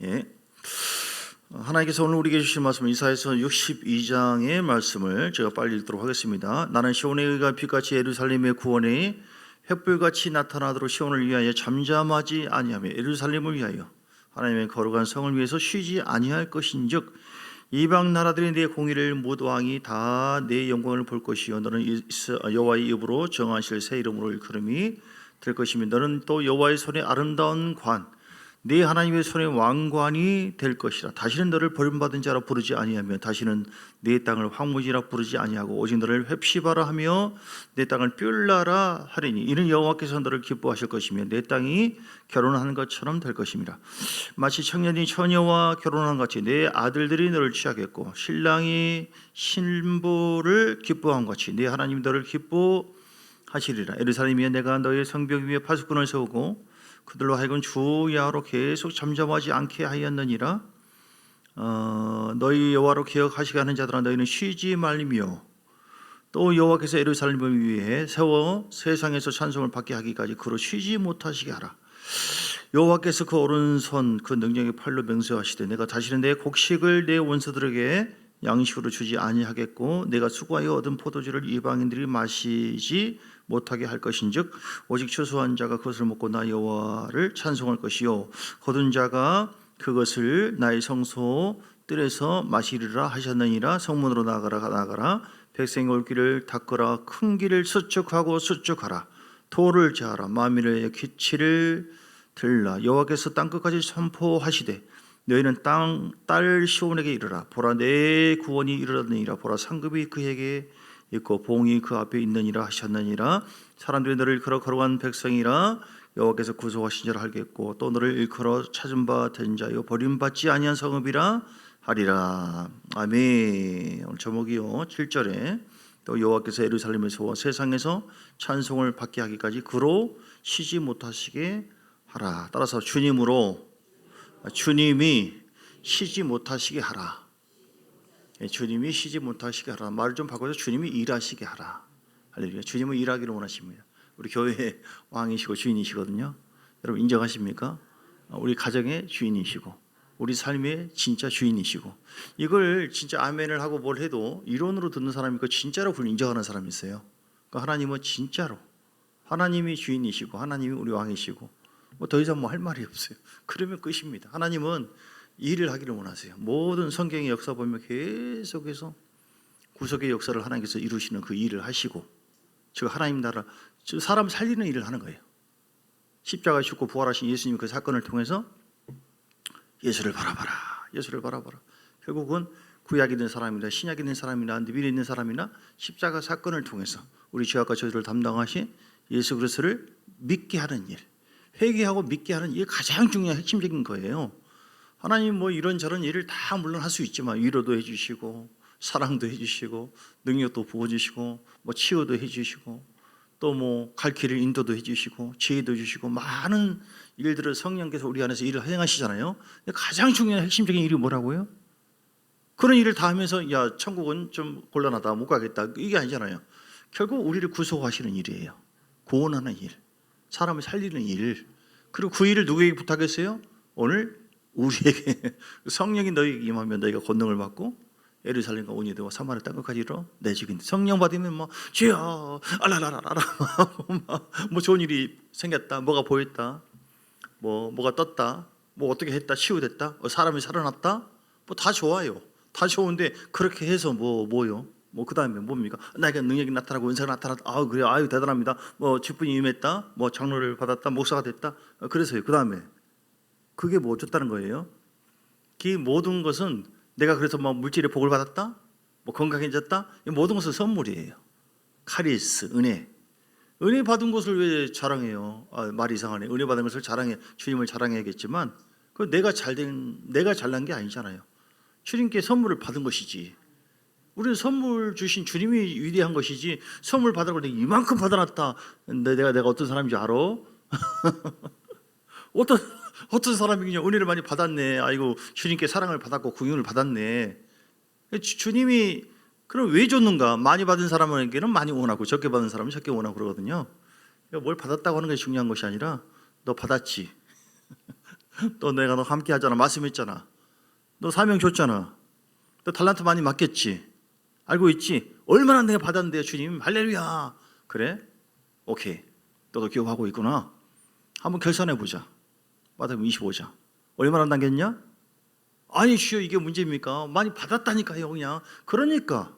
예. 하나님께서 오늘 우리에게 주신 말씀은 이사야서 62장의 말씀을 제가 빨리 읽도록 하겠습니다. 나는 시온의 의가 빛같이 예루살렘의 구원이 횃불같이 나타나도록 시온을 위하여 잠잠하지 아니하며 예루살렘을 위하여 하나님의 거룩한 성을 위해서 쉬지 아니할 것인즉 이방 나라들이 내 공의를 못 왕이 다 내 영광을 볼 것이요 너는 여호와의 입으로 정하실 새 이름으로 일컬음이 될 것이며 너는 또 여호와의 손에 아름다운 관 네 하나님의 손에 왕관이 될 것이라. 다시는 너를 버림받은 자라 부르지 아니하며 다시는 네 땅을 황무지라 부르지 아니하고 오직 너를 홑시바라 하며 내 땅을 뷸라라 하리니 이는 여호와께서 너를 기뻐하실 것이며 내 땅이 결혼하는 것처럼 될 것입니다. 마치 청년이 처녀와 결혼한 같이 내 아들들이 너를 취하겠고 신랑이 신부를 기뻐한 같이 네 하나님 너를 기뻐하시리라. 예루살렘이여 내가 너의 성벽 위에 파수꾼을 세우고 그들로 하여금 주 야로 계속 잠잠하지 않게 하였느니라. 너희 여호와로 기억하시게 하는 자들아 너희는 쉬지 말리며 또 여호와께서 예루살렘을 위해 세워 세상에서 찬송을 받게 하기까지 그로 쉬지 못하시게 하라. 여호와께서 그 오른손 그 능력의 팔로 맹세하시되 내가 다시는 내 곡식을 내 원수들에게 양식으로 주지 아니하겠고 내가 수고하여 얻은 포도주를 이방인들이 마시지 못하게 할 것인즉 오직 추수한 자가 그것을 먹고 나 여호와를 찬송할 것이요 거둔 자가 그것을 나의 성소 뜰에서 마시리라 하셨느니라. 성문으로 나가라 백성이 올 길을 닦으라 큰 길을 수축하고 수축하라 돌을 자하라 만민의 기치를 들라. 여호와께서 땅끝까지 선포하시되 너희는 딸 시온에게 이르라. 보라 내 구원이 이르렀느니라. 보라 상급이 그에게 있고 봉이 그 앞에 있느니라 하셨느니라. 사람들이 너를 일컬어 거룩한 백성이라 여호와께서 구속하신 자라 하겠고 또 너를 일컬어 찾은 바 된 자요 버림받지 아니한 성읍이라 하리라. 아멘. 오늘 제목이요 7절에 또 여호와께서 예루살렘에서 세상에서 찬송을 받게 하기까지 그로 쉬지 못하시게 하라. 따라서 주님이 쉬지 못하시게 하라. 주님이 쉬지 못하시게 하라. 말을 좀 바꿔서 주님이 일하시게 하라. 할렐루야. 주님은 일하기를 원하십니다. 우리 교회의 왕이시고 주인이시거든요. 여러분 인정하십니까? 우리 가정의 주인이시고 우리 삶의 진짜 주인이시고 이걸 진짜 아멘을 하고 뭘 해도 이론으로 듣는 사람이 있고 진짜로 그걸 인정하는 사람이 있어요. 그러니까 하나님은 진짜로 하나님이 주인이시고 하나님이 우리 왕이시고 뭐 더 이상 뭐 할 말이 없어요. 그러면 끝입니다. 하나님은 일을 하기를 원하세요. 모든 성경의 역사 보면 계속해서 구속의 역사를 하나님께서 이루시는 그 일을 하시고 즉 하나님 나라 즉 사람 살리는 일을 하는 거예요. 십자가에 죽고 부활하신 예수님 그 사건을 통해서 예수를 바라봐라. 예수를 바라봐라. 결국은 구약에 있는 사람이나 신약에 있는 사람이나 미래에 있는 사람이나 십자가 사건을 통해서 우리 죄악과 저주를 담당하신 예수 그리스도를 믿게 하는 일, 회개하고 믿게 하는 이게 가장 중요한 핵심적인 거예요. 하나님 뭐 이런저런 일을 다 물론 할 수 있지만 위로도 해주시고 사랑도 해주시고 능력도 부어주시고 뭐 치유도 해주시고 또 뭐 갈 길을 인도도 해주시고 지혜도 주시고 많은 일들을 성령께서 우리 안에서 일을 행하시잖아요. 가장 중요한 핵심적인 일이 뭐라고요? 그런 일을 다 하면서 야 천국은 좀 곤란하다 못 가겠다 이게 아니잖아요. 결국 우리를 구속하시는 일이에요. 구원하는 일, 사람을 살리는 일. 그리고 그 일을 누구에게 부탁했어요? 오늘 우리에게 성령이 너희에게 임하면 너희가 권능을 받고 예루살렘과 온유대와 사마리아 땅끝까지 이르러 내 집인데 성령 받으면 뭐 주여 알라라라라 뭐 좋은 일이 생겼다 뭐가 보였다 뭐가 떴다 뭐 어떻게 했다 치유됐다 사람이 살아났다 뭐 다 좋아요. 다 좋은데 그렇게 해서 뭐요? 뭐 그다음에 뭡니까? 나에게 능력이 나타나고 은사가 나타났다. 아 그래요. 아유 대단합니다. 뭐 직분이 임했다. 뭐 장로를 받았다. 목사가 됐다. 그래서요. 그다음에 그게 뭐 어쩌다는 거예요? 그 모든 것은 내가 그래서 뭐 물질의 복을 받았다. 뭐 건강해졌다. 이 모든 것은 선물이에요. 카리스 은혜. 은혜 받은 것을 왜 자랑해요? 말이 이상하네. 은혜 받은 것을 자랑해 주님을 자랑해야겠지만 그 내가 잘난 게 아니잖아요. 주님께 선물을 받은 것이지. 우리는 선물 주신 주님이 위대한 것이지 선물 받으라고 내가 이만큼 받아놨다. 내가 어떤 사람인지 알아? 어떤 사람이 그냥 은혜를 많이 받았네. 아이고 주님께 사랑을 받았고 궁용을 받았네. 주님이 그럼 왜 줬는가? 많이 받은 사람에게는 많이 원하고 적게 받은 사람은 적게 원하고 그러거든요. 뭘 받았다고 하는 게 중요한 것이 아니라 너 받았지. 또 내가 너 함께 하잖아. 말씀했잖아. 너 사명 줬잖아. 너 달란트 많이 맡겼지. 알고 있지? 얼마나 내가 받았는데요, 주님. 할렐루야. 그래? 오케이. 너도 기억하고 있구나. 한번 결산해 보자. 마태복음 25장. 얼마나 남겼냐? 아니 주여, 이게 문제입니까? 많이 받았다니까요. 그냥. 그러니까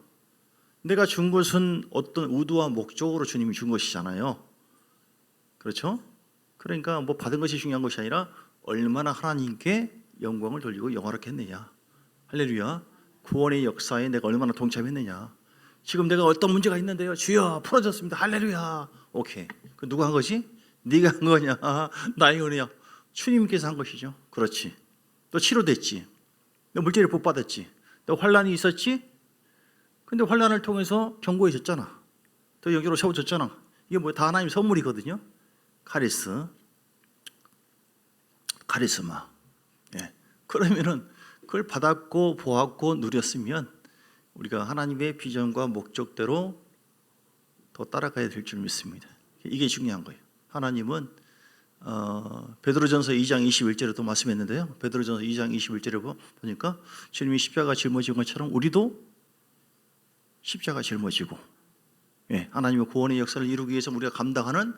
내가 준 것은 어떤 의도와 목적으로 주님이 준 것이잖아요. 그렇죠? 그러니까 뭐 받은 것이 중요한 것이 아니라 얼마나 하나님께 영광을 돌리고 영화롭게 했느냐. 할렐루야. 구원의 역사에 내가 얼마나 동참했느냐. 지금 내가 어떤 문제가 있는데요, 주여 풀어졌습니다. 할렐루야. 오케이. 그 누가 한 것이? 네가 한 거냐? 나의 은혜야. 주님께서 한 것이죠. 그렇지. 너 치료됐지. 너 물질을 복 받았지. 너 환난이 있었지. 근데 환난을 통해서 견고해졌잖아. 또 여기로 세워졌잖아. 이게 뭐 다 하나님 선물이거든요. 카리스마. 예. 그러면은 그걸 받았고 보았고 누렸으면 우리가 하나님의 비전과 목적대로 더 따라가야 될 줄 믿습니다. 이게 중요한 거예요. 하나님은 베드로전서 2장 21절에도 말씀했는데요. 베드로전서 2장 21절에 보니까 주님이 십자가 짊어진 것처럼 우리도 십자가 짊어지고, 예, 하나님의 구원의 역사를 이루기 위해서 우리가 감당하는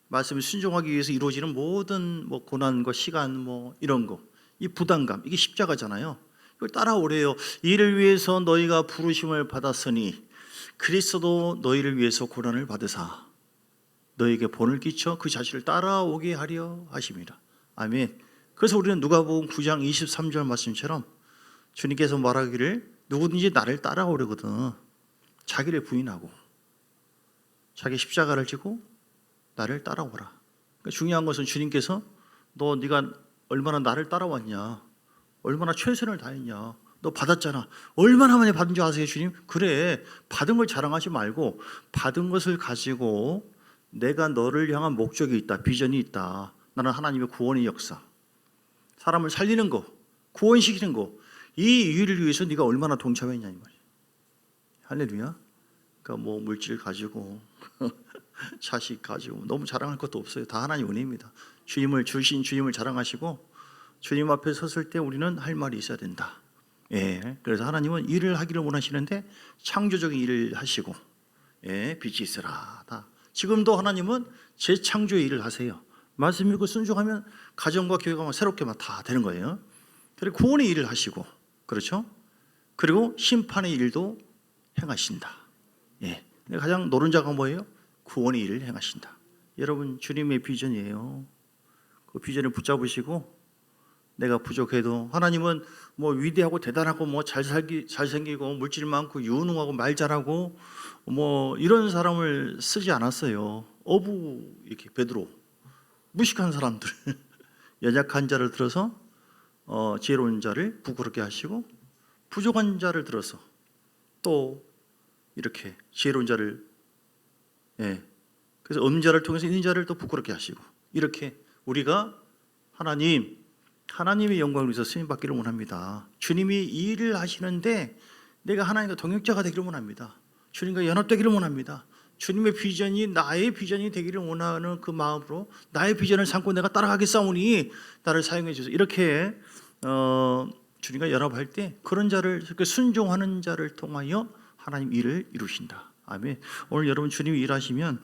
말씀을 순종하기 위해서 이루어지는 모든 뭐 고난과 시간 뭐 이런 거, 이 부담감, 이게 십자가잖아요. 이걸 따라오래요. 이를 위해서 너희가 부르심을 받았으니 그리스도 너희를 위해서 고난을 받으사 너에게 본을 끼쳐 그 자신을 따라오게 하려 하심이라. 아멘. 그래서 우리는 누가복음 9장 23절 말씀처럼 주님께서 말하기를 누구든지 나를 따라오려거든 자기를 부인하고 자기 십자가를 지고 나를 따라오라. 그러니까 중요한 것은 주님께서 네가 얼마나 나를 따라왔냐, 얼마나 최선을 다했냐. 너 받았잖아. 얼마나 많이 받은 줄 아세요, 주님? 그래, 받은 걸 자랑하지 말고 받은 것을 가지고 내가 너를 향한 목적이 있다, 비전이 있다. 나는 하나님의 구원의 역사, 사람을 살리는 거, 구원시키는 거, 이 일을 위해서 네가 얼마나 동참했냐 이 말이야. 할렐루야. 그러니까 뭐 물질 가지고 자식 가지고 너무 자랑할 것도 없어요. 다 하나님 은혜입니다. 주님을 주신 주님을 자랑하시고 주님 앞에 섰을 때 우리는 할 말이 있어야 된다. 예, 그래서 하나님은 일을 하기를 원하시는데 창조적인 일을 하시고, 예, 빛이 있으라. 다. 지금도 하나님은 재창조의 일을 하세요. 말씀 믿고 순종하면 가정과 교회가 새롭게 다 되는 거예요. 그리고 구원의 일을 하시고, 그렇죠? 그리고 심판의 일도 행하신다. 예, 가장 노른자가 뭐예요? 구원의 일을 행하신다. 여러분, 주님의 비전이에요. 그 비전을 붙잡으시고, 내가 부족해도 하나님은 뭐 위대하고 대단하고 뭐 잘생기고 물질 많고 유능하고 말 잘하고 뭐 이런 사람을 쓰지 않았어요. 이렇게 베드로, 무식한 사람들, 연약한 자를 들어서 지혜로운 자를 부끄럽게 하시고, 부족한 자를 들어서 또 이렇게 지혜로운 자를, 예, 그래서 없는 자를 통해서 있는 자를 또 부끄럽게 하시고, 이렇게 우리가 하나님의 영광을 위해서 쓰임 받기를 원합니다. 주님이 이 일을 하시는데 내가 하나님과 동역자가 되기를 원합니다. 주님과 연합되기를 원합니다. 주님의 비전이 나의 비전이 되기를 원하는 그 마음으로 나의 비전을 삼고 내가 따라가겠사오니 나를 사용해 주소서. 이렇게 주님과 연합할 때 그런 자를, 순종하는 자를 통하여 하나님 일을 이루신다. 아멘. 오늘 여러분 주님이 일하시면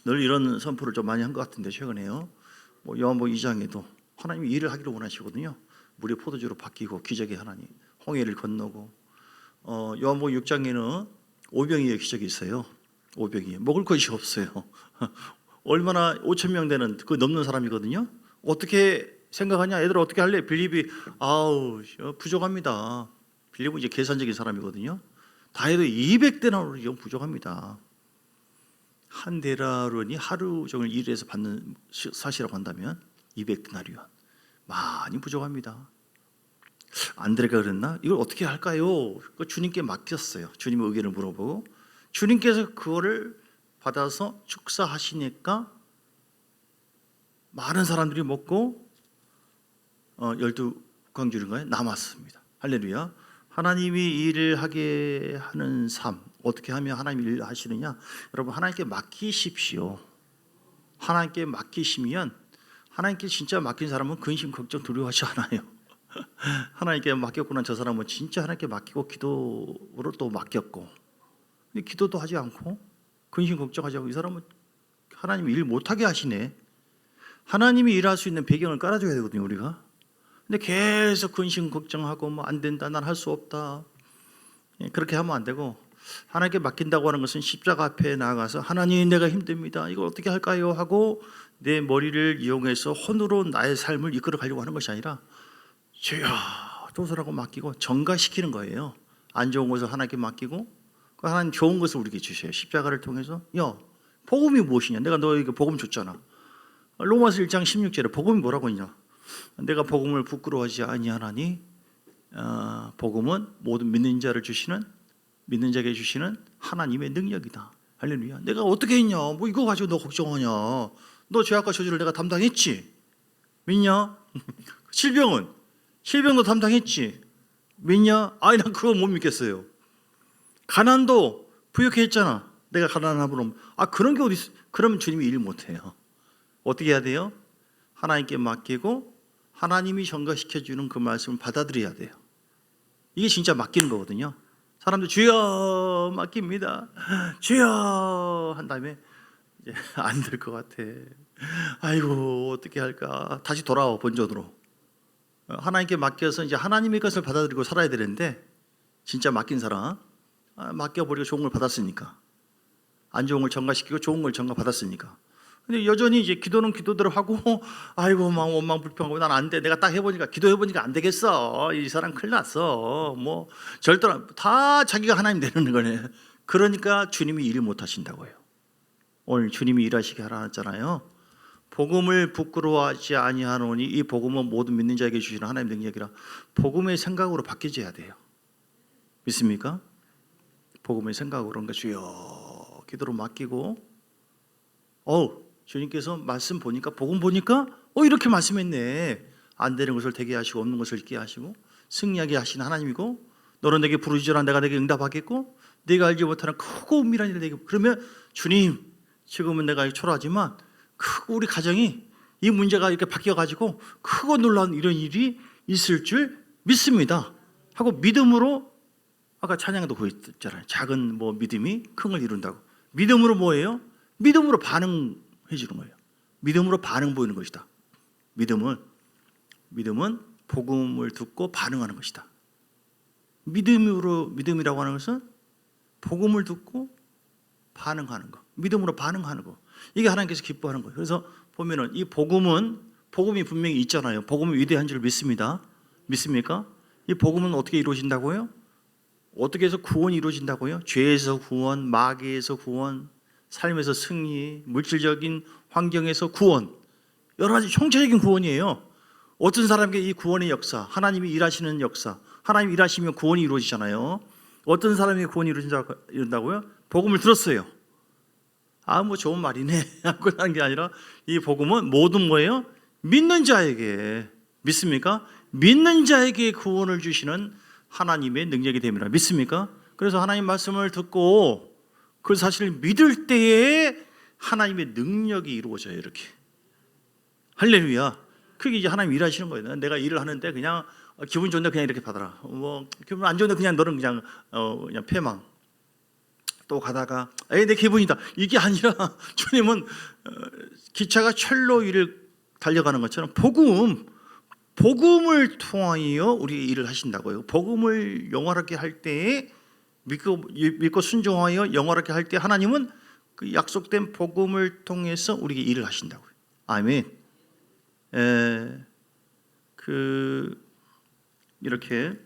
늘 이런 선포를 좀 많이 한 것 같은데 최근에요. 뭐 요한복음 2장에도 하나님이 일을 하기를 원하시거든요. 물이 포도주로 바뀌고 기적의 하나님, 홍해를 건너고, 요한복음 6장에는 오병이의 기적이 있어요. 오병이 먹을 것이 없어요. 얼마나 5천 명 되는 그 넘는 사람이거든요. 어떻게 생각하냐? 애들 어떻게 할래? 빌립이 부족합니다. 빌립은 이제 계산적인 사람이거든요. 다 해도 200데나리온 부족합니다. 한 데나리온이 하루 종일 일해서 받는 사시라고 한다면 200데나리온 많이 부족합니다. 안드레가 그랬나? 이걸 어떻게 할까요? 주님께 맡겼어요. 주님의 의견을 물어보고 주님께서 그거를 받아서 축사하시니까 많은 사람들이 먹고 12광주인가에 남았습니다. 할렐루야. 하나님이 일을 하게 하는 삶, 어떻게 하면 하나님이 일을 하시느냐? 여러분, 하나님께 맡기십시오. 하나님께 맡기시면 하나님께 진짜 맡긴 사람은 근심 걱정 두려워하지 않아요. 하나님께 맡겼구나. 저 사람은 진짜 하나님께 맡기고 기도로 또 맡겼고, 근데 기도도 하지 않고 근심 걱정하지 않고, 이 사람은 하나님이 일 못하게 하시네. 하나님이 일할 수 있는 배경을 깔아줘야 되거든요, 우리가. 근데 계속 근심 걱정하고 뭐 안 된다, 난 할 수 없다, 그렇게 하면 안 되고, 하나님께 맡긴다고 하는 것은 십자가 앞에 나아가서 하나님 내가 힘듭니다, 이걸 어떻게 할까요? 하고 내 머리를 이용해서 혼으로 나의 삶을 이끌어 가려고 하는 것이 아니라 주여 도서라고 맡기고 전가시키는 거예요. 안 좋은 것을 하나님께 맡기고 하나님 좋은 것을 우리에게 주셔요. 십자가를 통해서. 야, 복음이 무엇이냐? 내가 너에게 복음 줬잖아. 로마서 1장 16절에 복음이 뭐라고 했냐? 내가 복음을 부끄러워하지 아니하나니 복음은 모든 믿는 자에게 주시는 하나님의 능력이다. 할렐루야. 내가 어떻게 했냐? 뭐 이거 가지고 너 걱정하냐? 너 죄악과 저주를 내가 담당했지. 믿냐? 질병도 담당했지. 믿냐? 아니 난 그거 못 믿겠어요. 가난도 부욕해 했잖아. 내가 가난함으로. 그런 게 어디 있어? 그러면 주님이 일 못해요. 어떻게 해야 돼요? 하나님께 맡기고 하나님이 전가시켜주는 그 말씀을 받아들여야 돼요. 이게 진짜 맡기는 거거든요. 사람들 주여 맡깁니다, 주여 한 다음에 이제 안 될 것 같아. 아이고 어떻게 할까? 다시 돌아와 본전으로. 하나님께 맡겨서 이제 하나님의 것을 받아들이고 살아야 되는데, 진짜 맡긴 사람 맡겨버리고 좋은 걸 받았으니까, 안 좋은 걸 전가시키고 좋은 걸 전가받았으니까. 근데 여전히 이제 기도는 기도대로 하고, 아이고 막 원망 불평하고 난 안 돼. 내가 딱 해보니까 기도해보니까 안 되겠어. 이 사람 큰일 났어. 뭐 절대로 다 자기가 하나님 되는 거네. 그러니까 주님이 일을 못 하신다고요. 오늘 주님이 일하시게 하라 했잖아요. 복음을 부끄러워하지 아니하노니 이 복음은 모든 믿는 자에게 주시는 하나님의 능력이라. 복음의 생각으로 바뀌어져야 돼요. 믿습니까? 복음의 생각으로. 그러니까 주여 기도로 맡기고, 주님께서 말씀 보니까, 복음 보니까 이렇게 말씀했네. 안 되는 것을 되게 하시고 없는 것을 있게 하시고 승리하게 하시는 하나님이고, 너는 내게 부르짖으라 내가 내게 응답하겠고 네가 알지 못하는 크고 은밀한 일을 내게. 그러면 주님 지금은 내가 초라하지만 크고 우리 가정이 이 문제가 이렇게 바뀌어가지고 크고 놀라운 이런 일이 있을 줄 믿습니다 하고 믿음으로, 아까 찬양도 보였잖아요. 작은 믿음이 큰 걸 이룬다고. 믿음으로 뭐예요? 믿음으로 반응해 주는 거예요. 믿음으로 반응 보이는 것이다. 믿음은 복음을 듣고 반응하는 것이다. 믿음이라고 하는 것은 복음을 듣고 반응하는 거, 믿음으로 반응하는 거. 이게 하나님께서 기뻐하는 거예요. 그래서 보면은 이 복음이 분명히 있잖아요. 복음이 위대한 줄 믿습니다. 믿습니까? 이 복음은 어떻게 이루어진다고요? 어떻게 해서 구원이 이루어진다고요? 죄에서 구원, 마귀에서 구원, 삶에서 승리, 물질적인 환경에서 구원, 여러 가지 총체적인 구원이에요. 어떤 사람에게 이 구원의 역사, 하나님이 일하시는 역사, 하나님이 일하시면 구원이 이루어지잖아요. 어떤 사람에게 구원이 이루어진다고요? 복음을 들었어요. 뭐 좋은 말이네 하고 하는 게 아니라, 이 복음은 모든 뭐예요? 믿는 자에게. 믿습니까? 믿는 자에게 구원을 주시는 하나님의 능력이 됩니다. 믿습니까? 그래서 하나님 말씀을 듣고 그 사실을 믿을 때에 하나님의 능력이 이루어져요. 이렇게. 할렐루야. 그게 이제 하나님 일하시는 거예요. 내가 일을 하는데 그냥 기분 좋은데 그냥 이렇게 받아라. 기분 안 좋은데 그냥 너는 그냥 패망. 또 가다가 내 기분이다. 이게 아니라 주님은 기차가 철로 위를 달려가는 것처럼 복음을 통하여 우리 일을 하신다고요. 복음을 영원하게 할 때에 믿고 순종하여 영원하게 할 때 하나님은 그 약속된 복음을 통해서 우리에게 일을 하신다고요. 아멘. 이렇게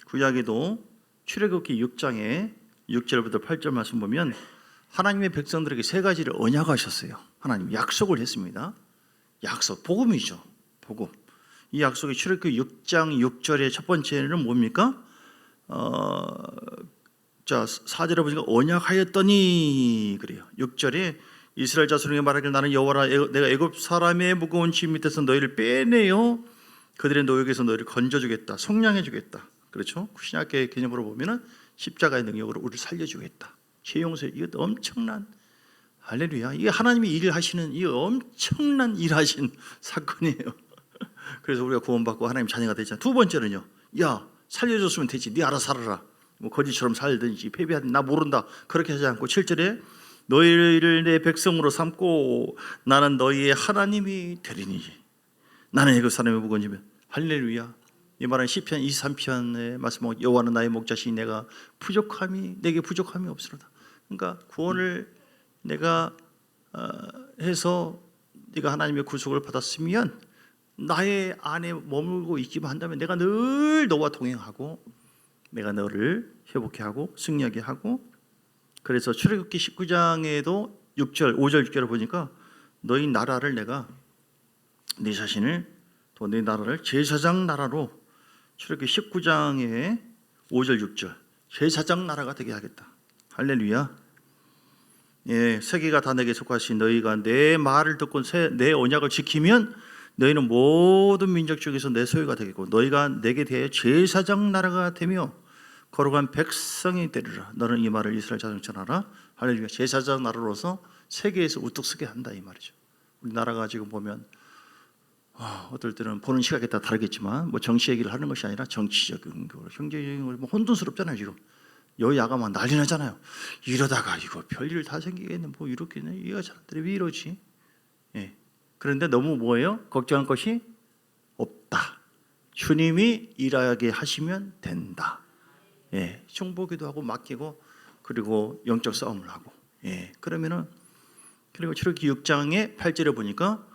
구약에도 출애굽기 6장에 6절부터 8절 말씀 보면 하나님의 백성들에게 세 가지를 언약하셨어요. 하나님 약속을 했습니다. 약속, 복음이죠. 복음. 이 약속이 출애굽기 6장 6절의 첫 번째는 뭡니까? 4절에 보니까 언약하였더니 그래요. 6절에 이스라엘 자손에게 말하기를 나는 여호와라 내가 애굽 사람의 무거운 짐 밑에서 너희를 빼내어 그들의 노역에서 너희를 건져주겠다. 속량해주겠다. 그렇죠? 신약의 개념으로 보면은 십자가의 능력으로 우리를 살려주겠다. 죄 용서. 이것도 엄청난 할렐루야. 이게 하나님이 일을 하시는 이 엄청난 일하신 사건이에요. 그래서 우리가 구원받고 하나님 자녀가 되잖아요. 두 번째는요, 야 살려줬으면 되지, 네 알아서 살아라. 뭐 거지처럼 살든지 패배하든지 나 모른다 그렇게 하지 않고 7절에 너희를 내 백성으로 삼고 나는 너희의 하나님이 되리니 나는 그 사람의 묵은지면. 할렐루야. 이 말은 시편 23편의 말씀, 여호와는 나의 목자시니 내게 부족함이 없으로다. 그러니까 구원을 내가 해서 네가 하나님의 구속을 받았으면 나의 안에 머물고 있기만 한다면 내가 늘 너와 동행하고 내가 너를 회복케 하고 승리하게 하고. 그래서 출애굽기 19장에도 6절, 5절, 6절을 보니까 너희 나라를 내가 네 자신을 또 네 나라를 제사장 나라로, 출애굽기 19장에 5절, 6절 제사장 나라가 되게 하겠다. 할렐루야. 예, 세계가 다 내게 속하신 너희가 내 말을 듣고 내 언약을 지키면 너희는 모든 민족 중에서 내 소유가 되겠고 너희가 내게 대하여 제사장 나라가 되며 거룩한 백성이 되리라. 너는 이 말을 이스라엘 자손에 전하라. 할렐루야. 제사장 나라로서 세계에서 우뚝 서게 한다 이 말이죠. 우리나라가 지금 보면 어떨 때는 보는 시각에 따라 다르겠지만 뭐 정치 얘기를 하는 것이 아니라 정치적인 거, 경제적인 거, 뭐 혼돈스럽잖아요. 지금 여야가 막 난리 나잖아요. 이러다가 이거 별일 다 생기겠네. 뭐 이렇게는 이 사람들이 왜 이러지? 예. 그런데 너무 뭐예요? 걱정할 것이 없다. 주님이 일하게 하시면 된다. 예. 충보기도 하고 맡기고 그리고 영적 싸움을 하고. 예. 그러면은 그리고 출애굽기 6장의 8절에 보니까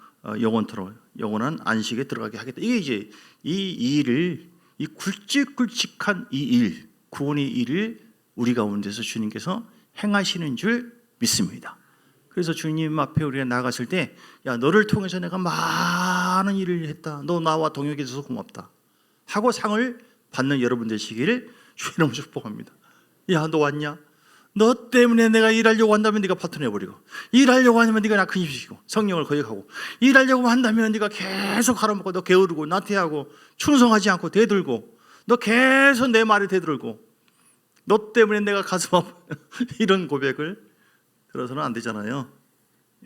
영원한 안식에 들어가게 하겠다. 이게 이제 이 일을, 이 굵직굵직한 이 일, 구원의 일을 우리 가운데서 주님께서 행하시는 줄 믿습니다. 그래서 주님 앞에 우리가 나갔을 때, 야 너를 통해서 내가 많은 일을 했다. 너 나와 동역해 줘서 고맙다. 하고 상을 받는 여러분 되시기를 주의 이름으로 축복합니다. 야 너 왔냐? 너 때문에 내가 일하려고 한다면 네가 파토내버리고, 일하려고 하면 네가 나 근심시키고 성령을 거역하고, 일하려고 한다면 네가 계속 갈아먹고 너 게으르고 나태하고 충성하지 않고 대들고 너 계속 내 말에 대들고 너 때문에 내가 가슴 아파. 이런 고백을 들어서는 안 되잖아요.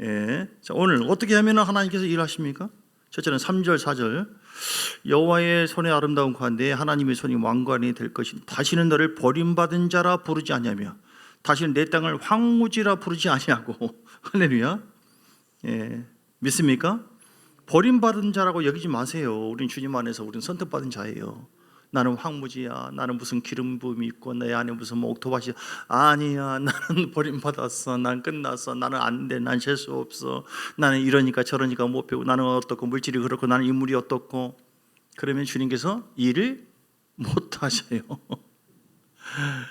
예. 자, 오늘 어떻게 하면 하나님께서 일하십니까? 첫째는 3절 4절 여호와의 손에 아름다운 관대에 하나님의 손이 왕관이 될 것이니 다시는 너를 버림받은 자라 부르지 아니하며 다시는 내 땅을 황무지라 부르지 아니하고. 할렐루야. 예. 믿습니까? 버림받은 자라고 여기지 마세요. 우린 주님 안에서 우린 선택받은 자예요. 나는 황무지야, 나는 무슨 기름 부음이 있고 내 안에 무슨 뭐 옥토밭이 아니야. 나는 버림받았어. 난 끝났어. 나는 안 돼. 난 셀 수 없어. 나는 이러니까 저러니까 못 배우고 나는 어떻고 물질이 그렇고 나는 인물이 어떻고. 그러면 주님께서 일을 못 하셔요.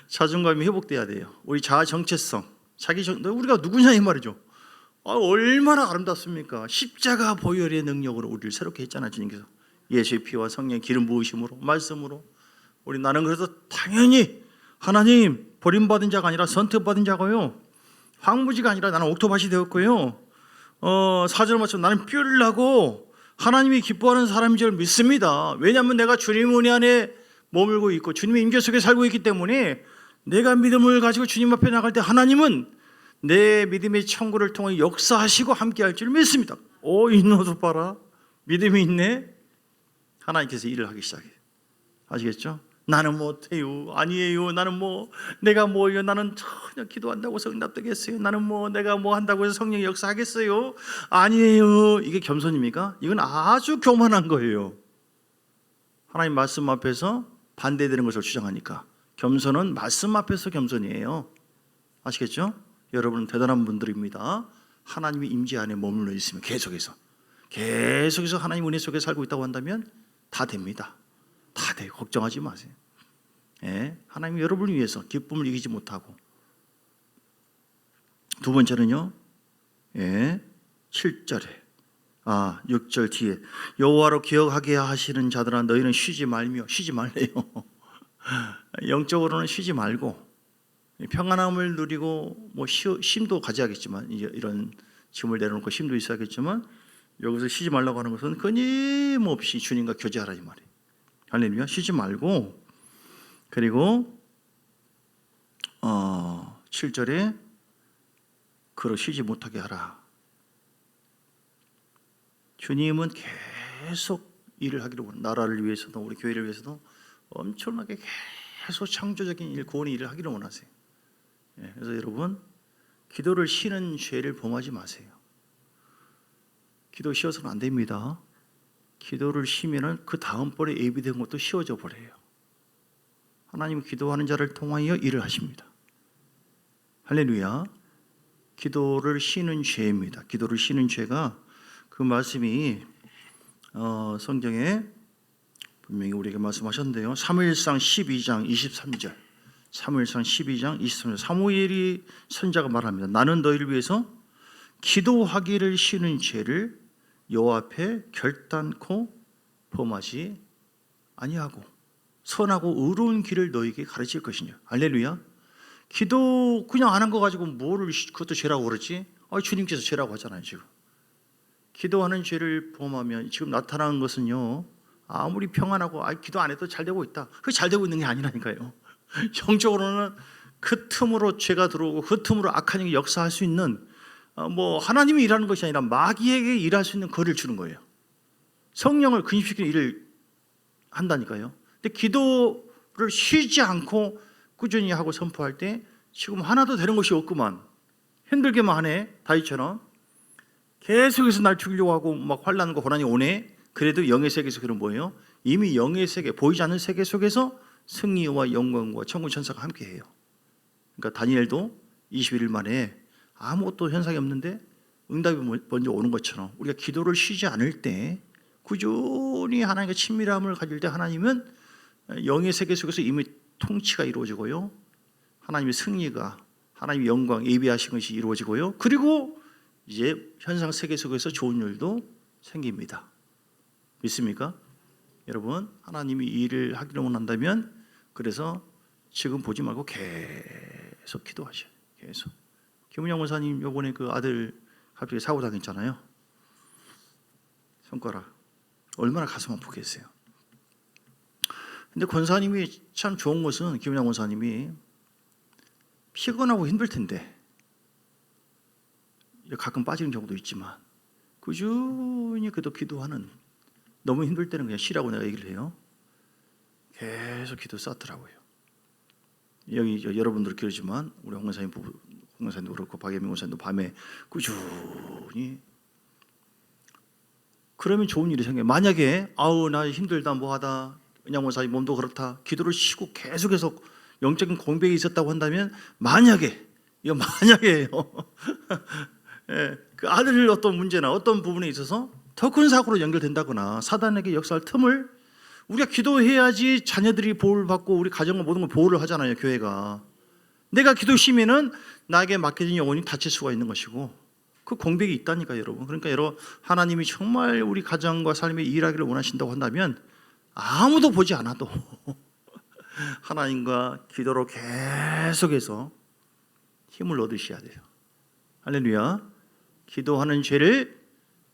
자존감이 회복돼야 돼요. 우리 자아 정체성, 우리가 누구냐 이 말이죠. 얼마나 아름답습니까? 십자가 보혈의 능력으로 우리를 새롭게 했잖아요. 주님께서 예수의 피와 성령의 기름 부으심으로 말씀으로 나는 그래서 당연히 하나님 버림받은 자가 아니라 선택받은 자고요, 황무지가 아니라 나는 옥토밭이 되었고요, 4절 맞춰 나는 뼈를 나고 하나님이 기뻐하는 사람인 줄 믿습니다. 왜냐하면 내가 주님 은혜 안에 머물고 있고 주님의 임재 속에 살고 있기 때문에 내가 믿음을 가지고 주님 앞에 나갈 때 하나님은 내 믿음의 천국을 통해 역사하시고 함께할 줄 믿습니다. 이 너도 봐라, 믿음이 있네. 하나님께서 일을 하기 시작해요. 아시겠죠? 나는 못해요. 아니에요. 나는 내가 뭐요? 나는 전혀 기도한다고 성납되겠어요? 나는 내가 한다고 해서 성령이 역사하겠어요? 아니에요. 이게 겸손입니까? 이건 아주 교만한 거예요. 하나님 말씀 앞에서 반대되는 것을 주장하니까. 겸손은 말씀 앞에서 겸손이에요. 아시겠죠? 여러분은 대단한 분들입니다. 하나님의 임재 안에 머물러 있으면 계속해서 하나님 은혜 속에 살고 있다고 한다면 다 됩니다. 다 돼요. 걱정하지 마세요. 예, 하나님이 여러분을 위해서 기쁨을 이기지 못하고. 두 번째는요, 7절에 6절 뒤에 여호와로 기억하게 하시는 자들아 너희는 쉬지 말래요. 영적으로는 쉬지 말고 평안함을 누리고 쉼도 가져야겠지만, 이런 짐을 내려놓고 쉼도 있어야겠지만, 여기서 쉬지 말라고 하는 것은 끊임없이 주님과 교제하라 이 말이에요. 할렐루야. 쉬지 말고, 그리고 7절에 그로 쉬지 못하게 하라. 주님은 계속 일을 하기를 원합니다. 나라를 위해서도 우리 교회를 위해서도 엄청나게 계속 창조적인 일, 구원의 일을 하기를 원하세요. 그래서 여러분, 기도를 쉬는 죄를 범하지 마세요. 기도 쉬어서는 안 됩니다. 기도를 쉬면은 그 다음번에 예비된 것도 쉬워져 버려요. 하나님은 기도하는 자를 통하여 일을 하십니다. 할렐루야. 기도를 쉬는 죄입니다. 기도를 쉬는 죄가 그 말씀이 성경에 분명히 우리에게 말씀하셨는데요. 사무엘상 12장 23절. 사무엘상 12장 23절. 사무엘이 선자가 말합니다. 나는 너희를 위해서 기도하기를 쉬는 죄를 여호와 앞에 결단코 범하지 아니하고 선하고 의로운 길을 너희에게 가르칠 것이냐. 할렐루야. 기도 그냥 안 한 거 가지고 뭐를 그것도 죄라고 그러지? 주님께서 죄라고 하잖아요. 지금 기도하는 죄를 범하면 지금 나타나는 것은요, 아무리 평안하고 기도 안 해도 잘 되고 있다, 그게 잘 되고 있는 게 아니라니까요. 영적으로는 그 틈으로 죄가 들어오고 그 틈으로 악한 영이 역사할 수 있는, 하나님이 일하는 것이 아니라 마귀에게 일할 수 있는 거리를 주는 거예요. 성령을 근심시키는 일을 한다니까요. 근데 기도를 쉬지 않고 꾸준히 하고 선포할 때 지금 하나도 되는 것이 없구만, 힘들게만 하네, 다윗처럼 계속해서 날 죽이려고 하고 막 환난과 고난이 오네. 그래도 영의 세계에서 그런 뭐예요? 이미 영의 세계, 보이지 않는 세계 속에서 승리와 영광과 천군 천사가 함께해요. 그러니까 다니엘도 21일 만에 아무것도 현상이 없는데 응답이 먼저 오는 것처럼 우리가 기도를 쉬지 않을 때, 꾸준히 하나님과 친밀함을 가질 때 하나님은 영의 세계 속에서 이미 통치가 이루어지고요, 하나님의 승리가, 하나님의 영광, 예비하신 것이 이루어지고요, 그리고 이제 현상 세계 속에서 좋은 일도 생깁니다. 믿습니까? 여러분, 하나님이 이 일을 하기를 원한다면 그래서 지금 보지 말고 계속 기도하셔요. 계속. 김은영 원사님 요번에 그 아들 갑자기 사고 당했잖아요. 손가락 얼마나 가슴 아프겠어요. 근데 권사님이 참 좋은 것은, 김은영 원사님이 피곤하고 힘들 텐데 가끔 빠지는 경우도 있지만 꾸준히 그래도 기도하는, 너무 힘들 때는 그냥 쉬라고 내가 얘기를 해요. 계속 기도 쌓더라고요. 여기 여러분들 그러지만 우리 홍 원사님 부부, 홍 원사님도 그렇고 박예민 원사님도 밤에 꾸준히, 그러면 좋은 일이 생겨요. 만약에 나 힘들다 뭐하다, 그냥 원사님 몸도 그렇다, 기도를 쉬고 계속해서 영적인 공백이 있었다고 한다면, 이거 만약에예요. 그 아들 어떤 문제나 어떤 부분에 있어서 더 큰 사고로 연결된다거나 사단에게 역사할 틈을, 우리가 기도해야지 자녀들이 보호를 받고 우리 가정과 모든 걸 보호를 하잖아요. 교회가 내가 기도 쉬면은 나에게 맡겨진 영혼이 다칠 수가 있는 것이고, 그 공백이 있다니까 여러분. 그러니까 여러분, 하나님이 정말 우리 가정과 삶에 일하기를 원하신다고 한다면 아무도 보지 않아도 하나님과 기도로 계속해서 힘을 얻으셔야 돼요. 할렐루야. 기도하는 죄를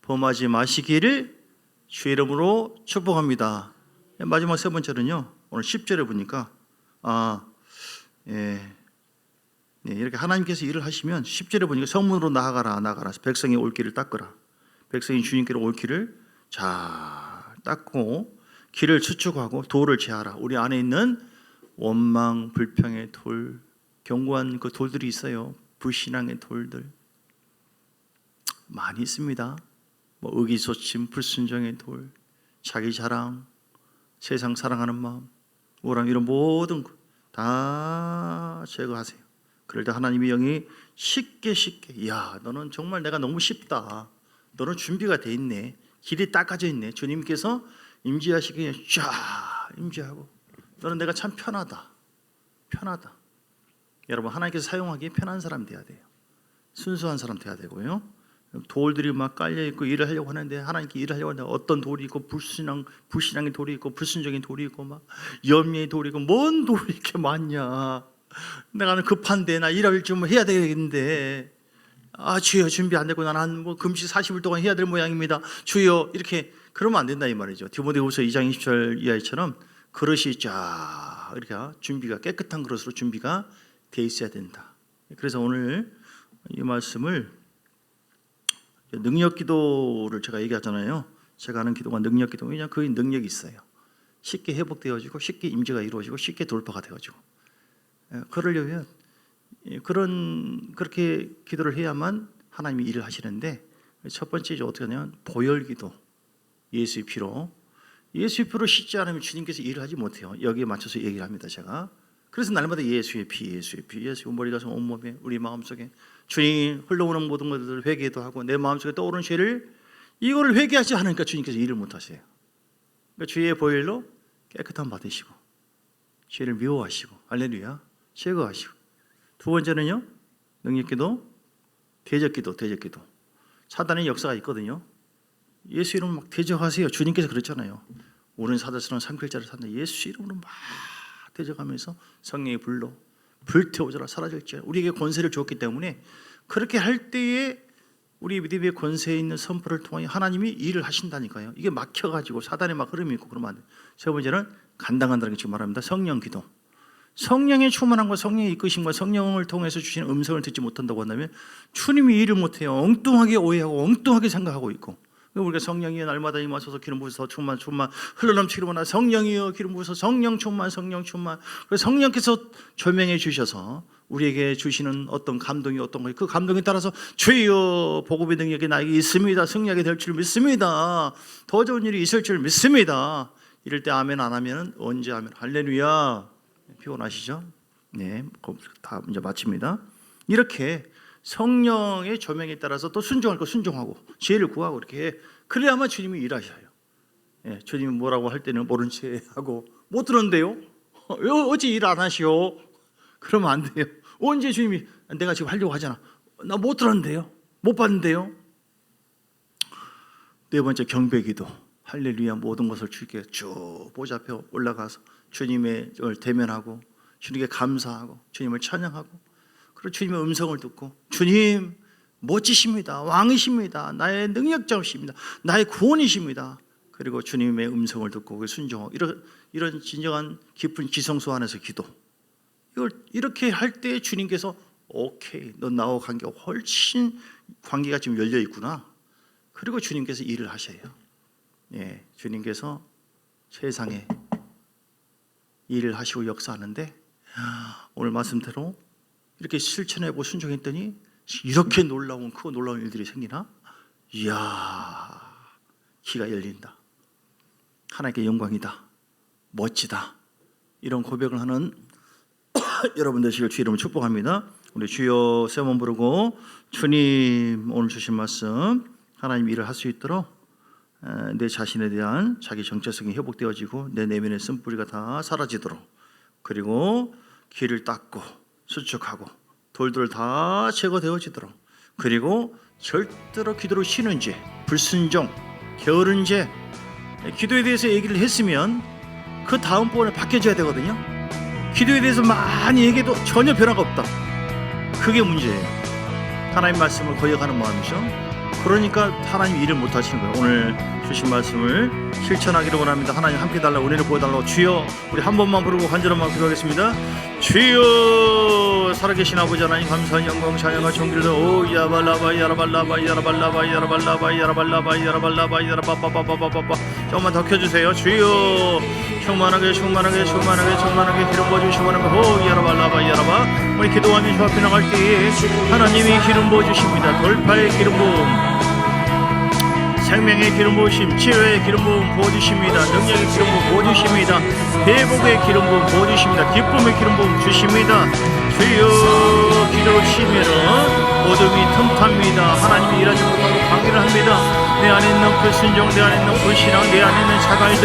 범하지 마시기를 주의 이름으로 축복합니다. 마지막 세 번째는요, 오늘 10절에 보니까 이렇게 하나님께서 일을 하시면 10절에 보니까 성문으로 나아가라. 백성이 올 길을 닦으라. 백성이 주님께로 올 길을 잘 닦고 길을 수축하고 돌을 제하라. 우리 안에 있는 원망, 불평의 돌, 견고한 그 돌들이 있어요. 불신앙의 돌들 많이 있습니다. 의기소침, 불순종의 돌, 자기 자랑, 세상 사랑하는 마음, 우울함, 이런 모든 것 다 제거하세요. 그럴 때 하나님의 영이 쉽게 너는 정말 내가 너무 쉽다, 너는 준비가 돼 있네, 길이 닦아져 있네, 주님께서 임재하시기에 쫙 임재하고, 너는 내가 참 편하다. 여러분, 하나님께서 사용하기에 편한 사람 돼야 돼요. 순수한 사람 돼야 되고요. 돌들이 막 깔려있고 일을 하려고 하는데, 하나님께 일을 하려고 하는데 어떤 돌이 있고, 불신앙의 돌이 있고, 불순종의 돌이 있고, 막 염려의 돌이 있고, 뭔 돌이 이렇게 많냐, 내가는 급한데 나 일을 좀 해야 되겠는데, 주여 준비 안 되고 나는 금식 40일 동안 해야 될 모양입니다, 주여, 이렇게 그러면 안 된다 이 말이죠. 디모데후서 2장 20절 이하처럼 그릇이 쫙 이렇게 준비가, 깨끗한 그릇으로 준비가 돼 있어야 된다. 그래서 오늘 이 말씀을 능력 기도를 제가 얘기하잖아요. 제가 하는 기도가 능력 기도. 왜냐하면 그 능력이 있어요. 쉽게 회복되어지고 쉽게 임재가 이루어지고 쉽게 돌파가 되어지고. 그러려면 그렇게 기도를 해야만 하나님이 일을 하시는데, 첫 번째 어떻게 하냐면 보혈 기도. 예수의 피로 씻지 않으면 주님께서 일을 하지 못해요. 여기에 맞춰서 얘기를 합니다. 제가 그래서 날마다 예수의 피, 예수의 머리 가서 온몸에 우리 마음속에 주님 흘러오는 모든 것들을 회개도 하고 내 마음속에 떠오르는 죄를 이거를 회개하지 않으니까 주님께서 일을 못하세요. 그러니까 주의 보혈로 깨끗함 받으시고 죄를 미워하시고 할렐루야 제거하시고. 두 번째는요 능력기도, 대적기도. 사단의 역사가 있거든요. 예수 이름으로 막 대적하세요. 주님께서 그랬잖아요. 오른 사자처럼 상필자를 산다. 예수 이름으로 막 대적하면서 성령의 불로 불태워져라 사라질지어다. 우리에게 권세를 주었기 때문에 그렇게 할 때에 우리 믿음의 권세에 있는 선포를 통해 하나님이 일을 하신다니까요. 이게 막혀가지고 사단의 막 흐름이 있고 그러면 안 돼요. 세 번째는 간당간다는 게 지금 말합니다. 성령 기도. 성령의 충만함과 성령의 이끄심과 성령을 통해서 주시는 음성을 듣지 못한다고 한다면 주님이 일을 못해요. 엉뚱하게 오해하고 엉뚱하게 생각하고 있고. 우리가 성령이여 날마다 임하소서 기름 부으소서 충만 흘러넘치기로 원하나 성령이여 기름 부으소서 성령 충만. 그래서 성령께서 조명해 주셔서 우리에게 주시는 어떤 감동이 어떤 거예요. 그 감동에 따라서 주여 복음의 능력이 나에게 있습니다. 승리하게 될 줄 믿습니다. 더 좋은 일이 있을 줄 믿습니다. 이럴 때 아멘 안 하면 언제 하면 할렐루야. 피곤하시죠? 네, 다 이제 마칩니다. 이렇게 성령의 조명에 따라서 또 순종할 거 순종하고 지혜를 구하고 이렇게 그래야만 주님이 일하셔요. 예, 주님이 뭐라고 할 때는 모른 체 하고 못 들었는데요. 어찌 일 안 하시오? 그러면 안 돼요. 언제 주님이 내가 지금 하려고 하잖아. 나 못 들었는데요. 못 봤는데요. 네 번째 경배기도. 할렐루야 모든 것을 주께 쭉 보좌 앞에 올라가서 주님을 대면하고 주님께 감사하고 주님을 찬양하고 그리고 주님의 음성을 듣고 주님 멋지십니다. 왕이십니다. 나의 능력자이십니다. 나의 구원이십니다. 그리고 주님의 음성을 듣고 순종하고 이런 진정한 깊은 지성소 안에서 기도. 이걸 이렇게 할 때 주님께서 오케이 넌 나와 관계가 훨씬 관계가 지금 열려 있구나. 그리고 주님께서 일을 하셔요. 예, 주님께서 세상에 일을 하시고 역사하는데 오늘 말씀대로 이렇게 실천해보고 순종했더니 이렇게 크고 놀라운 일들이 생기나? 이야, 귀가 열린다. 하나님께 영광이다. 멋지다. 이런 고백을 하는 여러분 되시길 주 이름으로 축복합니다. 우리 주여 세 번 부르고 주님 오늘 주신 말씀 하나님 일을 할 수 있도록 내 자신에 대한 자기 정체성이 회복되어지고 내 내면의 쓴뿌리가 다 사라지도록 그리고 길을 닦고 수축하고 돌들 다 제거되어지도록 그리고 절대로 기도로 쉬는 죄, 불순종, 게으른 죄 기도에 대해서 얘기를 했으면 그 다음번에 바뀌어져야 되거든요. 기도에 대해서 많이 얘기해도 전혀 변화가 없다. 그게 문제예요. 하나님 말씀을 거역하는 마음이죠. 그러니까 하나님 일을 못 하시는 거예요. 오늘 주신 말씀을 실천하기를 원합니다. 하나님 함께 달라고 은혜를 보여달라고 주여 우리 한 번만 부르고 간절한만 기도하겠습니다. 주여 살아계신 아버지 하나님 감사한 영광 찬양과 존귀를 오 야발라바 야라발라바 야라발라바 야라발라바 야라발라바 야라발라바 야라바바바바바바 조금만 더 켜주세요. 주여 충만하게 기름 부어주시고 오 야라발라바 야라바 우리 기도하며 주 앞에 나갈 때에 하나님이 기름 부어주십니다. 돌파의 기름 부음 생명의 기름 부으심, 치료의 기름 부음 부어주십니다. 능력의 기름 부음 부어주십니다. 회복의 기름 부음 부어주십니다. 기쁨의 기름 부음 주십니다. 주여 기도를 치면은 어둠이 틈탑니다. 하나님이 일하지 못하고 방해를 합니다. 내 안에 있는 불순종, 내 안에 있는 불신앙, 내 안에 있는 자갈들,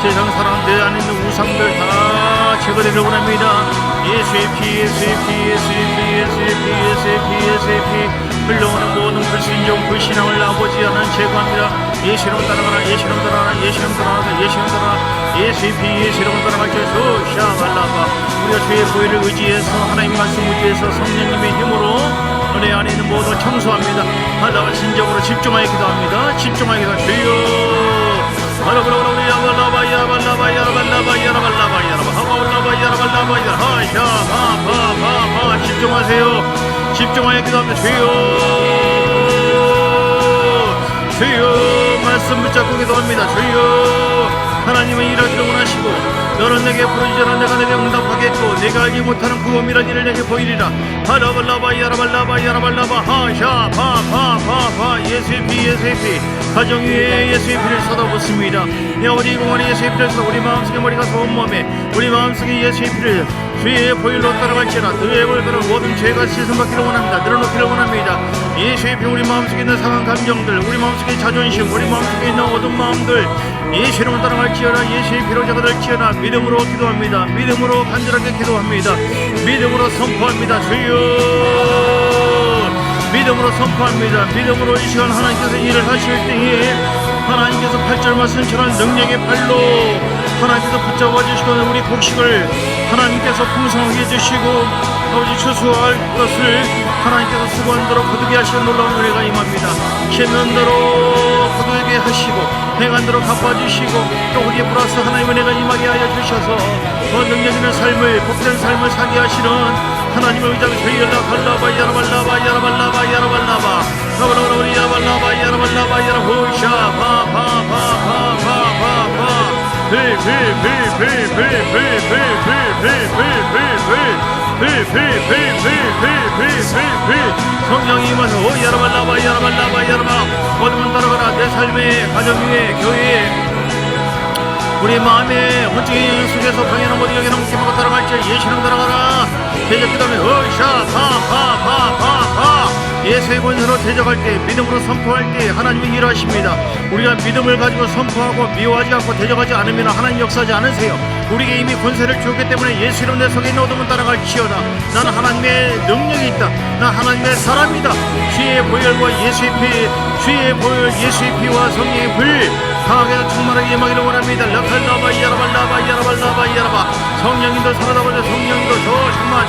세상 사랑, 내 안에 있는 우상들 다 제거되려고 합니다. 예수의 피 흘러오는 모든 불순종, 불신앙을 아버지 하나님 제거합니다. 예수로 따라가라, 예수로 따라가라, 예수의 피, 예수로 따라갈 때 샤발라바 우리가 주의 보혈을 의지해서 하나님 말씀 의지해서 성령님의 힘으로 내 안에 있는 모든 걸 청소합니다. 하다가 진정으로 집중하여 기도합니다. 집중하여 기도 주여 집중하세요. 집중하여 기도합니다. 주여 말씀 붙잡고 기도합니다. 주여 하나님은 일하기를 원하시고 너는 내게 부르짖으라 내가 내게 응답하겠고 내가 알지 못하는 그 엄밀한 일을 내게 보이리라. 하라발라바 야라발라바 야라발라바 하샤 파파파파 예수의 피 가정 위에 예수의 피를 쏟아붓습니다. 아버지 공원에 예수의 피를 쏟아 우리 마음속에 머리가 온몸에 우리 마음속에 예수의 피를 주의 보혈로 따라갈지라. 그의 보혈로 모든 죄가 씻음받기를 원합니다. 늘어놓기를 원합니다. 예수의 피 우리 마음속에 있는 상한 감정들 우리 마음속에 자존심 우리 마음속에 있는 어두운 마음들 예수 이름으로 따라갈지어다. 예수의 피로 잡아들지어다. 믿음으로 기도합니다. 믿음으로 간절하게 기도합니다. 믿음으로 선포합니다. 주여 믿음으로 선포합니다. 믿음으로 이 시간 하나님께서 일을 하실 때에 하나님께서 8절 말씀처럼 능력의 팔로 하나님께서 붙잡아 주시고 우리 곡식을 하나님께서 풍성하게 해주시고 아버지 추수할 것을 하나님께서 수고한 대로 거두게 하시는 놀라운 은혜가 임합니다. 심는 대로 거두게 하시고 행한 대로 갚아주시고 또 거기에 플러스 하나님의 은혜가 임하게 하여 주셔서 더 능력 있는 삶을 복된 삶을 살게 하시는 하나님을 의지하며 저희 연락할라바 야라발라바 야라발라바 야라발라바 라바라바라 야라발라바 야라발라바 야라호샤 파파파파파파파 성령이 임하서 오 야라발라바 야라발라바 야라바 어둠은 따라가라. 내 삶의 가정 위에 교회에 우리 마음의 혼적인 속에서 방해는 모든 영이나 묵힘하고 따라갈지 예수는 따라가라. 대적 그 다음에 어샤 파파파파파 예수의 권세로 대적할 때 믿음으로 선포할 때 하나님이 일하십니다. 우리가 믿음을 가지고 선포하고 미워하지 않고 대적하지 않으면 하나님 역사하지 않으세요. 우리에게 이미 권세를 주었기 때문에 예수 이름 내 속에 있는 어둠은 따라갈지어다. 나는 하나님의 능력이 있다. 난 하나님의 사람이다. 주의 보혈과 예수의 피 주의 보혈 예수의 피와 성령의 불 강하게 충만하게 임하기를 원합니다. 락할라바 야라발라바 야라발라바 야라바 성령님도 살아다버려 성령님도 조마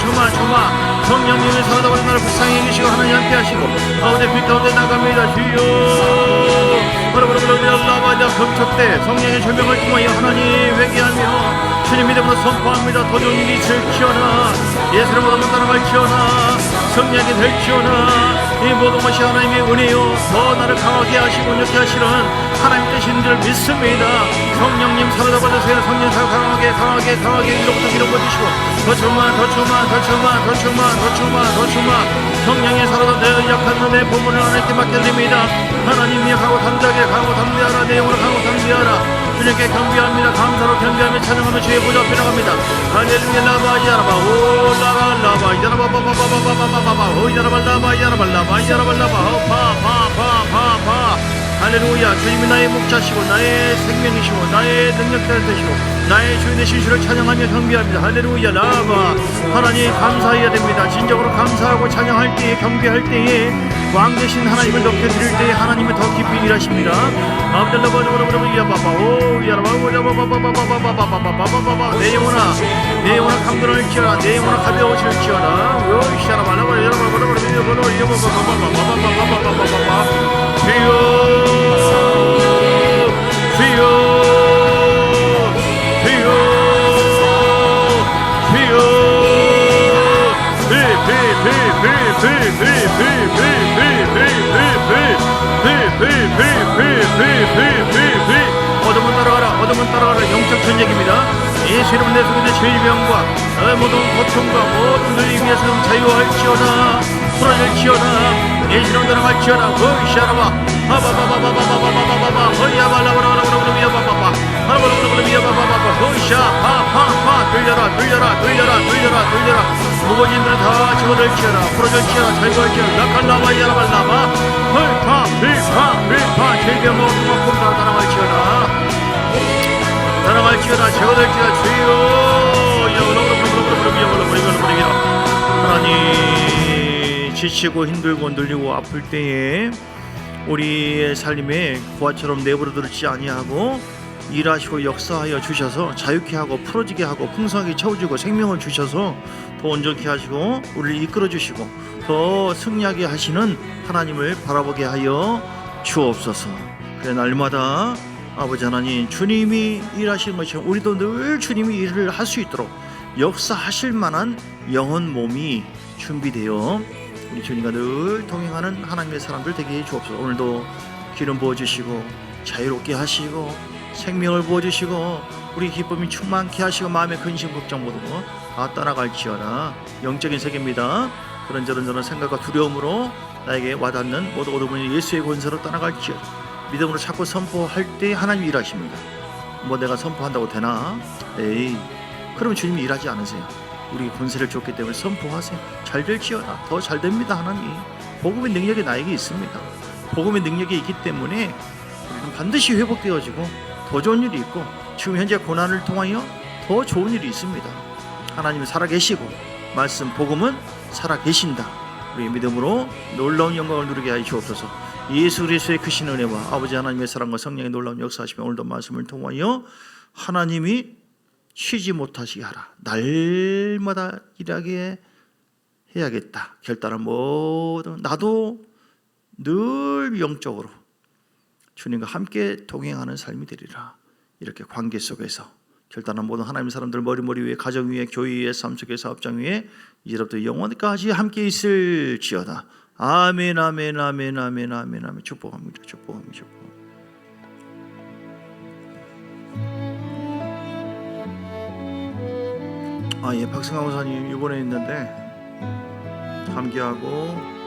성령님을 살아다버려 나를 불쌍히 계시고 하나님 함께 하시고 아버지 빛 가운데 나갑니다. 주여 바라바라바라바라바라 금촉대 성령의 조명을 통하여 하나님 회개하며 주님 믿음으로 선포합니다. 더 좋은 일이 있을지어다. 예수를 모든 것 따라갈지어다. 성령이 될지어다. 이 모든 것이 하나님의 은혜요 더 나를 강하게 하시고 능력케 하시는 하나님 되신 줄 믿습니다. 성령님 사랑받아 주세요. 성령 사랑 강하게 이로부터 기름 부어주시고 더 충만 성령의 사랑으로 내 약한 내 부분을 하나님께 맡겨드립니다. 하나님 약하고 담대하라 내 영혼을 강하고 담대하라. 주님께 경배합니다. 감사로 경배하며 찬양하며 주의 보좌 앞에 나갑니다. 할렐루야 라바 야라바 오 라바 야라바바바바바바바바바 오 야라발라바 야라발라바 파파파파파 할렐루야. 주님이 나의 목자시고 나의 생명이시고 나의 능력자 되시고 나의 주인 되신 주를 찬양하며 경배합니다. 할렐루야 라바 하나님 감사해야 됩니다. 진정으로 감사하고 찬양할 때에 경배할 때에 왕 되신 하나님을 높여드릴 때에 하나님은 더 깊이 일하십니다. 내 영혼아 강건할지어다. 내 영혼아 가벼워질지어다. 어둠은 따라가라. 영적 전쟁입니다. 예수 이름 내 속에 있는 질병과 모든 고통과 모든 눌림 위에서 자유할지어다. 풀어질지어다. 예수 이름 따라갈지어다. 허이샤라바 하바바바바바바바바바바 허이야발라바라바라바라바라 미야바바바 하라바라바라바라 미야바바바바 허이샤 파파파 돌려라 무거진들 다 집어들지어라. 풀어질지어라. 자유할지어라. 라칼라바 야라발라바 헐파 빌파 질병 모든 고통 다 따라갈지어다. 제거될지어다. 주여 하나님 지치고 힘들고 눌리고 아플 때에 우리의 삶에 고아처럼 내버려두지 아니하고 일하시고 역사하여 주셔서 자유케 하고 풀어지게 하고 풍성하게 채워주고 생명을 주셔서 더 온전케 하시고 우리를 이끌어 주시고 더 승리하게 하시는 하나님을 바라보게 하여 주옵소서. 그래 날마다 아버지 하나님 주님이 일하시는 것처럼 우리도 늘 주님이 일을 할 수 있도록 역사하실 만한 영혼 몸이 준비되어 우리 주님과 늘 동행하는 하나님의 사람들 되게 해 주옵소서. 오늘도 기름 부어주시고 자유롭게 하시고 생명을 부어주시고 우리 기쁨이 충만케 하시고 마음의 근심 걱정 모두 다 떠나갈지어다. 영적인 세계입니다. 그런저런 생각과 두려움으로 나에게 와닿는 모두 어둠은 예수의 권세로 떠나갈지어다. 믿음으로 자꾸 선포할 때 하나님 일하십니다. 뭐 내가 선포한다고 되나? 에이, 그럼 주님이 일하지 않으세요. 우리 권세를 줬기 때문에 선포하세요. 잘 될지어다. 더 잘 됩니다. 하나님 복음의 능력이 나에게 있습니다. 복음의 능력이 있기 때문에 우리는 반드시 회복되어지고 더 좋은 일이 있고 지금 현재 고난을 통하여 더 좋은 일이 있습니다. 하나님은 살아계시고 말씀 복음은 살아계신다. 우리 믿음으로 놀라운 영광을 누리게 하여 주옵소서. 예수 그리스도의 크신 은혜와 아버지 하나님의 사랑과 성령의 놀라운 역사하시며 오늘도 말씀을 통하여 하나님이 쉬지 못하시게 하라. 날마다 일하게 해야겠다. 결단한 모든 나도 늘 영적으로 주님과 함께 동행하는 삶이 되리라. 이렇게 관계 속에서 결단한 모든 하나님의 사람들 머리 위에 가정 위에 교회 위에 삶 속에 사업장 위에 이제부터 영원까지 함께 있을지어다. 아멘 아멘 아멘 아멘 아멘 아멘. 축복합니다. 축복합니다. 축복합니다. 예, 박승환 목사님 이번에 있는데 감기하고